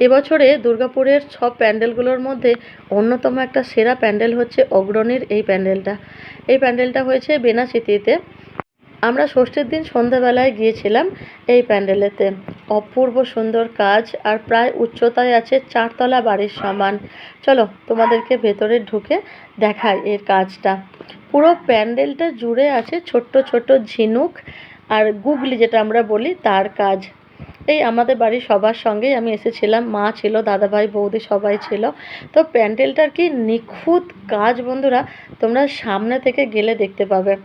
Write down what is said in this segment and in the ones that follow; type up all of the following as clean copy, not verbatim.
এবছরে দুর্গাপুরের সব প্যান্ডেলগুলোর মধ্যে অন্যতম একটা সেরা প্যান্ডেল হচ্ছে অগ্রণীর এই প্যান্ডেলটা। এই প্যান্ডেলটা হয়েছে বেনাচিতিতে। আমরা ষষ্ঠীর দিন সন্ধ্যাবেলায় গিয়েছিলাম এই প্যান্ডেলেতে। অপূর্ব সুন্দর কাজ, আর প্রায় উচ্চতায় আছে 4 তলা বাড়ির সমান। চলো তোমাদেরকে ভেতরে ঢুকে দেখাই এর কাজটা। পুরো প্যান্ডেলটা জুড়ে আছে ছোট্ট ছোট্ট ঝিনুক আর গুগলি যেটা আমরা বলি তার কাজ। এই আমাদের বাড়ির সবার সঙ্গেই আমি এসেছিলাম, মা ছিল, দাদাভাই, বৌদি সবাই ছিল। তো প্যান্ডেলটার কি নিখুঁত কাজ বন্ধুরা, তোমরা সামনে থেকে গেলে দেখতে পাবে।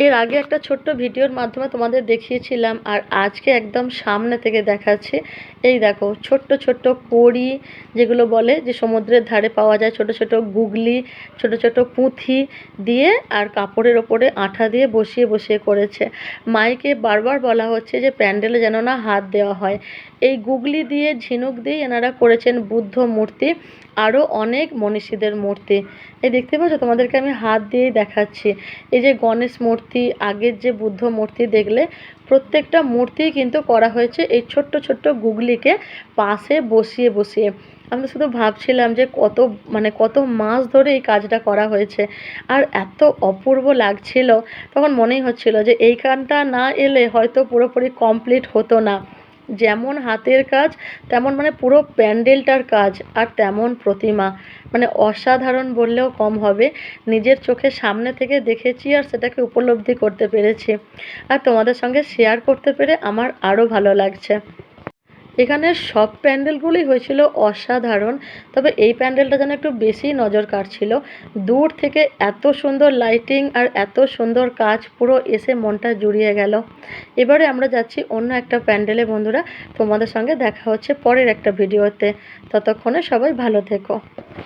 এর আগে একটা ছোট্ট ভিডিওর মাধ্যমে তোমাদের দেখিয়েছিলাম, আর আজকে একদম সামনে থেকে দেখাচ্ছি। এই দেখো ছোট্ট ছোট্ট কড়ি, যেগুলো বলে যে সমুদ্রের ধারে পাওয়া যায়, ছোট ছোট গুগলি, ছোট ছোট পুঁথি দিয়ে আর কাপড়ের ওপরে আঠা দিয়ে বসিয়ে বসিয়ে করেছে। মাইকে বারবার বলা হচ্ছে যে প্যান্ডেলে যেন না হাত দেওয়া হয়। এই গুগলি দিয়ে ঝিনুক দিয়ে এনারা করেছেন বুদ্ধ মূর্তি, আরও অনেক মনীষীদের মূর্তি। এই দেখতে পাচ্ছ, তোমাদেরকে আমি হাত দিয়েই দেখাচ্ছি। এই যে গণেশ মূর্তি, আগের যে বুদ্ধ মূর্তি দেখলে, প্রত্যেকটা মূর্তিই কিন্তু করা হয়েছে এই ছোট্ট ছোট্ট গুগলিকে পাশে বসিয়ে বসিয়ে। আমি শুধু ভাবছিলাম যে কত মাস ধরে এই কাজটা করা হয়েছে, আর এত অপূর্ব লাগছিল। তখন মনেই হচ্ছিল যে এই গানটা না এলে হয়তো পুরোপুরি কমপ্লিট হতো না। যেমন হাতের কাজ, তেমন পুরো প্যান্ডেলটার কাজ, আর তেমন প্রতিমা, অসাধারণ বললেও কম হবে। নিজের চোখের সামনে থেকে দেখেছি আর সেটাকে উপলব্ধি করতে পেরেছি, আর তোমাদের সঙ্গে শেয়ার করতে পেরে আমার আরও ভালো লাগছে। এখানে সব প্যান্ডেলগুলোই হয়েছিল অসাধারণ, তবে এই প্যান্ডেলটা যেন একটু বেশি নজর কাড়ছিল। দূর থেকে এত সুন্দর লাইটিং আর এত সুন্দর কাজ, পুরো এসে মনটা জুড়িয়ে গেল। এবারে আমরা যাচ্ছি অন্য একটা প্যান্ডেলে বন্ধুরা। তোমাদের সঙ্গে দেখা হচ্ছে পরের একটা ভিডিওতে। ততক্ষণে সবাই ভালো থেকো।